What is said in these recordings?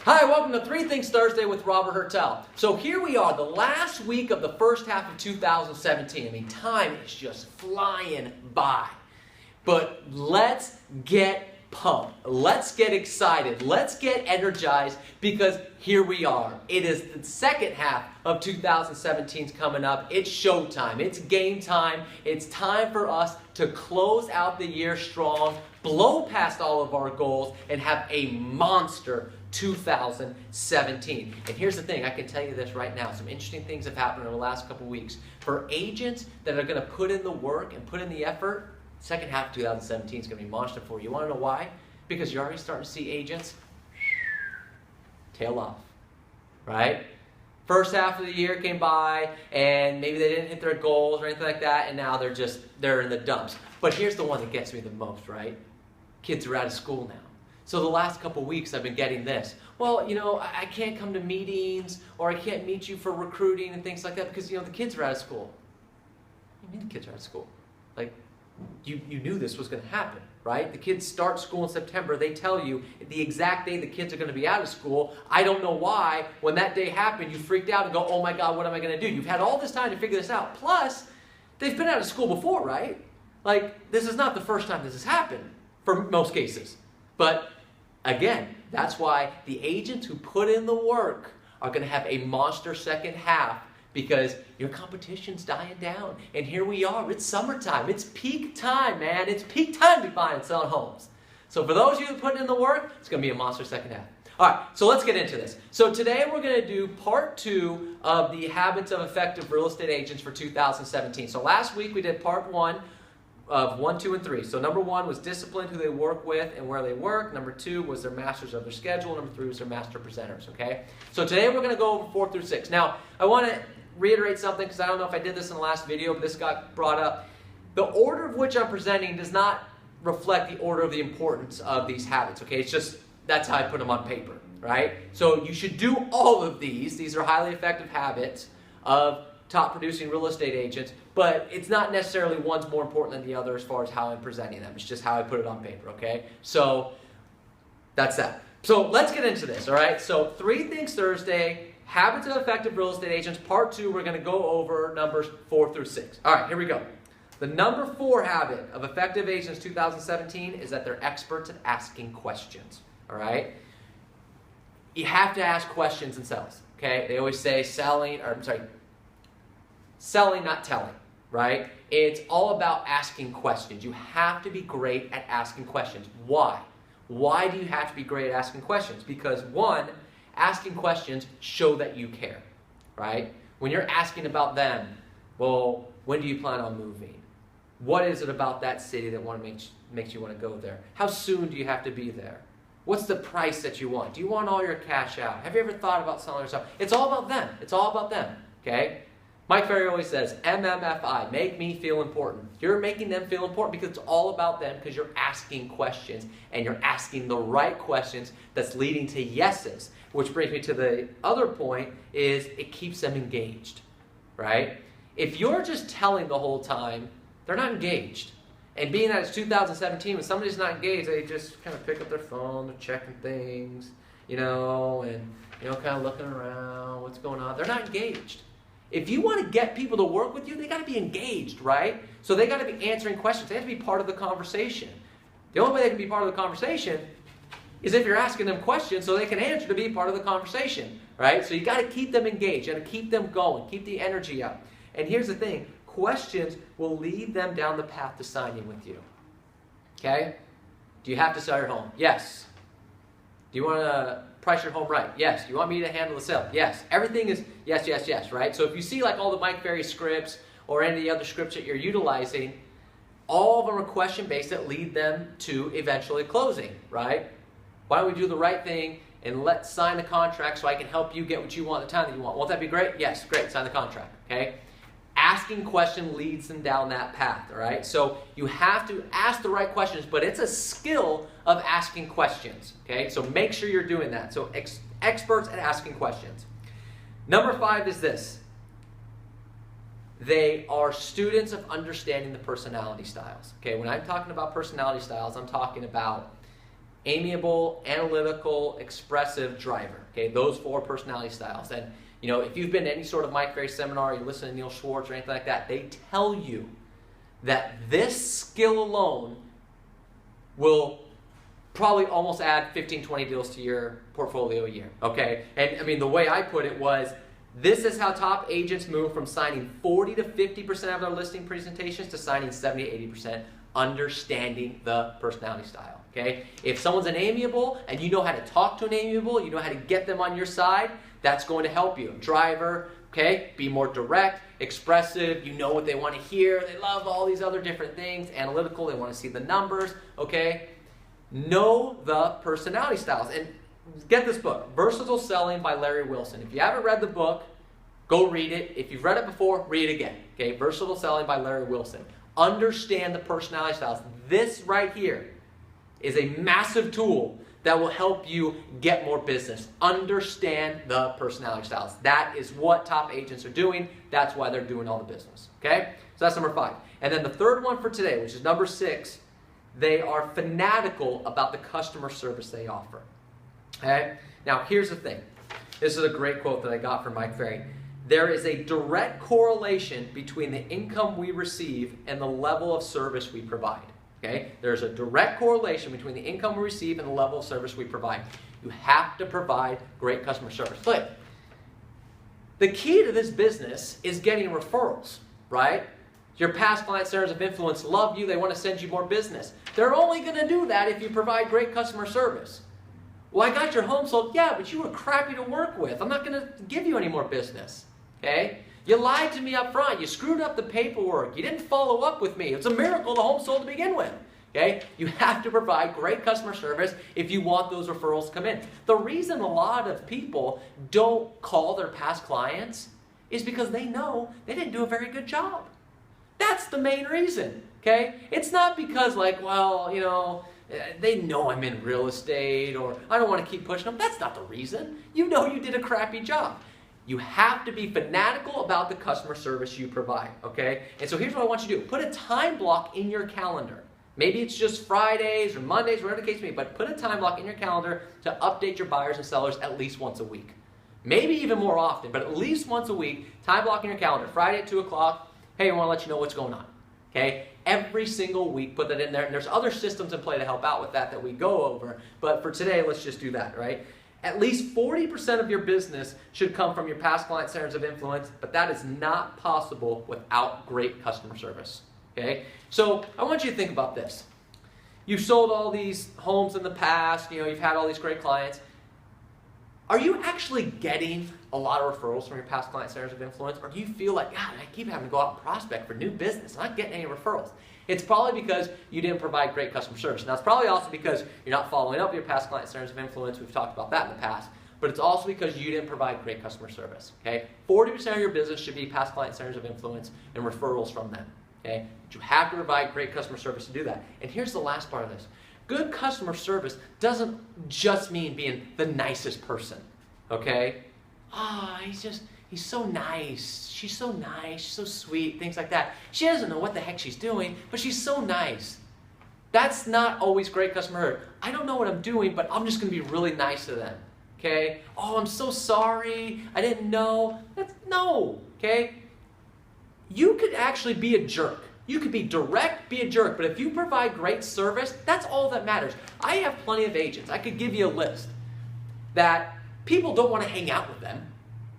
Hi, welcome to Three Things Thursday with Robert Hertel. So here we are, the last week of the first half of 2017. I mean, time is just flying by. But let's get pumped. Let's get excited. Let's get energized because here we are. It is the second half of 2017's coming up. It's showtime. It's game time. It's time for us to close out the year strong, blow past all of our goals, and have a monster 2017. And here's the thing, I can tell you this right now. Some interesting things have happened in the last couple weeks. For agents that are going to put in the work and put in the effort, second half of 2017 is going to be monster for you. You want to know why? Because you're already starting to see agents tail off, right? First half of the year came by and maybe they didn't hit their goals or anything like that, and now they're in the dumps. But here's the one that gets me the most, right? Kids are out of school now. So the last couple weeks I've been getting this. Well, I can't come to meetings or I can't meet you for recruiting and things like that because, the kids are out of school. What do you mean the kids are out of school? Like, you knew this was going to happen, right? The kids start school in September. They tell you the exact day the kids are going to be out of school. I don't know why. When that day happened, you freaked out and go, oh my God, what am I going to do? You've had all this time to figure this out. Plus, they've been out of school before, right? Like, this is not the first time this has happened for most cases. But again, that's why the agents who put in the work are going to have a monster second half because your competition's dying down. And here we are. It's summertime. It's peak time, man. It's peak time to be buying and selling homes. So for those of you who put in the work, it's going to be a monster second half. All right, so let's get into this. So today we're going to do part 2 of the habits of effective real estate agents for 2017. So last week we did part 1 of 1, 2, and 3. So number 1 was discipline, who they work with and where they work. Number 2 was their masters of their schedule. Number 3 was their master presenters, okay? So today we're going to go over 4 through 6. Now, I want to reiterate something because I don't know if I did this in the last video, but this got brought up. The order of which I'm presenting does not reflect the order of the importance of these habits, okay? It's just, that's how I put them on paper, right? So you should do all of these. These are highly effective habits of top producing real estate agents, but it's not necessarily one's more important than the other as far as how I'm presenting them. It's just how I put it on paper, okay? So that's that. So let's get into this, all right? So 3 Things Thursday, Habits of Effective Real Estate Agents, part 2, we're going to go over numbers 4 through 6. All right, here we go. The number 4 habit of effective agents 2017 is that they're experts at asking questions, all right? You have to ask questions in sales, okay? They always say selling, not telling, right? It's all about asking questions. You have to be great at asking questions. Why? Why do you have to be great at asking questions? Because 1, asking questions show that you care, right? When you're asking about them, well, when do you plan on moving? What is it about that city that makes you want to go there? How soon do you have to be there? What's the price that you want? Do you want all your cash out? Have you ever thought about selling yourself? It's all about them. It's all about them, okay? Mike Ferry always says, MMFI, make me feel important. You're making them feel important because it's all about them because you're asking questions and you're asking the right questions that's leading to yeses. Which brings me to the other point is it keeps them engaged, right? If you're just telling the whole time, they're not engaged. And being that it's 2017, when somebody's not engaged, they just kind of pick up their phone, they're checking things, and kind of looking around, what's going on. They're not engaged. If you want to get people to work with you, they got to be engaged, right? So they got to be answering questions. They have to be part of the conversation. The only way they can be part of the conversation is if you're asking them questions so they can answer to be part of the conversation, right? So you got to keep them engaged. You got to keep them going. Keep the energy up. And here's the thing. Questions will lead them down the path to signing with you. Okay? Do you have to sell your home? Yes. Do you want to price your home right? Yes. Do you want me to handle the sale? Yes. Everything is yes, yes, yes, right? So if you see like all the Mike Ferry scripts or any of the other scripts that you're utilizing, all of them are question-based that lead them to eventually closing, right? Why don't we do the right thing and let's sign the contract so I can help you get what you want at the time that you want? Won't that be great? Yes, great. Sign the contract, okay? Asking question leads them down that path, all right? So you have to ask the right questions, but it's a skill of asking questions, okay? So make sure you're doing that. So experts at asking questions. Number 5 is this. They are students of understanding the personality styles, okay? When I'm talking about personality styles, I'm talking about amiable, analytical, expressive, driver. Okay, those 4 personality styles. And you know, if you've been to any sort of Mike Ferry seminar, you listen to Neil Schwartz or anything like that, they tell you that this skill alone will probably almost add 15, 20 deals to your portfolio a year. Okay, and I mean, the way I put it was, this is how top agents move from signing 40 to 50% of their listing presentations to signing 70 to 80%, understanding the personality style. Okay? If someone's an amiable and you know how to talk to an amiable, you know how to get them on your side, that's going to help you. Driver, okay? Be more direct, expressive, you know what they want to hear, they love all these other different things. Analytical, they want to see the numbers, okay? Know the personality styles. And get this book, Versatile Selling by Larry Wilson. If you haven't read the book, go read it. If you've read it before, read it again. Okay, Versatile Selling by Larry Wilson. Understand the personality styles. This right here is a massive tool that will help you get more business. Understand the personality styles. That is what top agents are doing. That's why they're doing all the business. Okay, so that's number 5. And then the third one for today, which is number 6, they are fanatical about the customer service they offer. Okay? Now, here's the thing. This is a great quote that I got from Mike Ferry. There is a direct correlation between the income we receive and the level of service we provide. Okay? There's a direct correlation between the income we receive and the level of service we provide. You have to provide great customer service. Look, the key to this business is getting referrals, right? Your past client centers of influence love you. They want to send you more business. They're only going to do that if you provide great customer service. Well, I got your home sold. Yeah, but you were crappy to work with. I'm not going to give you any more business. Okay? You lied to me up front. You screwed up the paperwork. You didn't follow up with me. It's a miracle the home sold to begin with. Okay? You have to provide great customer service if you want those referrals to come in. The reason a lot of people don't call their past clients is because they know they didn't do a very good job. That's the main reason. Okay? It's not because, like, well, you know, they know I'm in real estate, or I don't want to keep pushing them. That's not the reason. You know you did a crappy job. You have to be fanatical about the customer service you provide, okay? And so here's what I want you to do. Put a time block in your calendar. Maybe it's just Fridays or Mondays, whatever the case may be, but put a time block in your calendar to update your buyers and sellers at least once a week. Maybe even more often, but at least once a week, time block in your calendar. Friday at 2 o'clock, hey, I want to let you know what's going on, okay? Every single week, put that in there. And there's other systems in play to help out with that we go over. But for today, let's just do that, right? At least 40% of your business should come from your past client centers of influence, but that is not possible without great customer service, okay? So I want you to think about this. You've sold all these homes in the past, you know, you've had all these great clients. Are you actually getting a lot of referrals from your past client centers of influence? Or do you feel like, God, I keep having to go out and prospect for new business. I'm not getting any referrals. It's probably because you didn't provide great customer service. Now, it's probably also because you're not following up your past client centers of influence. We've talked about that in the past. But it's also because you didn't provide great customer service. Okay? 40% of your business should be past client centers of influence and referrals from them. Okay? But you have to provide great customer service to do that. And here's the last part of this. Good customer service doesn't just mean being the nicest person, okay? He's so nice. She's so nice. She's so sweet, things like that. She doesn't know what the heck she's doing, but she's so nice. That's not always great customer service. I don't know what I'm doing, but I'm just going to be really nice to them, okay? Oh, I'm so sorry. I didn't know. No, okay? You could actually be a jerk. You could be direct, be a jerk, but if you provide great service, that's all that matters. I have plenty of agents. I could give you a list that people don't want to hang out with them.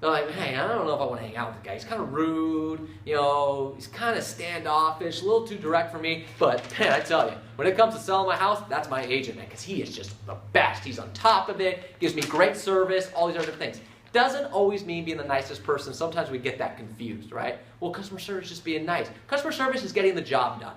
They're like, hey, I don't know if I want to hang out with the guy. He's kind of rude, you know, he's kind of standoffish, a little too direct for me. But, man, I tell you, when it comes to selling my house, that's my agent, man, because he is just the best. He's on top of it, gives me great service, all these other things. Doesn't always mean being the nicest person. Sometimes we get that confused, right? Well, customer service is just being nice. Customer service is getting the job done,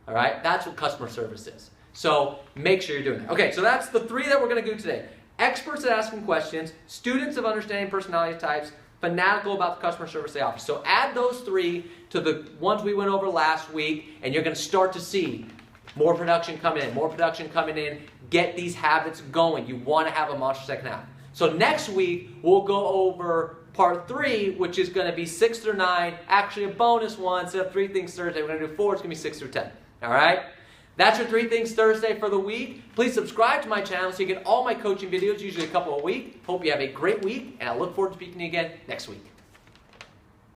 all right? That's what customer service is. So make sure you're doing that. Okay, so that's the 3 that we're going to do today. Experts at asking questions, students of understanding personality types, fanatical about the customer service they offer. So add those 3 to the ones we went over last week, and you're going to start to see more production coming in, more production coming in. Get these habits going. You want to have a monster second half. So next week, we'll go over part 3, which is going to be 6 through 9. Actually, a bonus one. Instead of 3 things Thursday, we're going to do 4. It's going to be 6 through 10. All right? That's your 3 Things Thursday for the week. Please subscribe to my channel so you get all my coaching videos, usually a couple a week. Hope you have a great week, and I look forward to speaking to you again next week.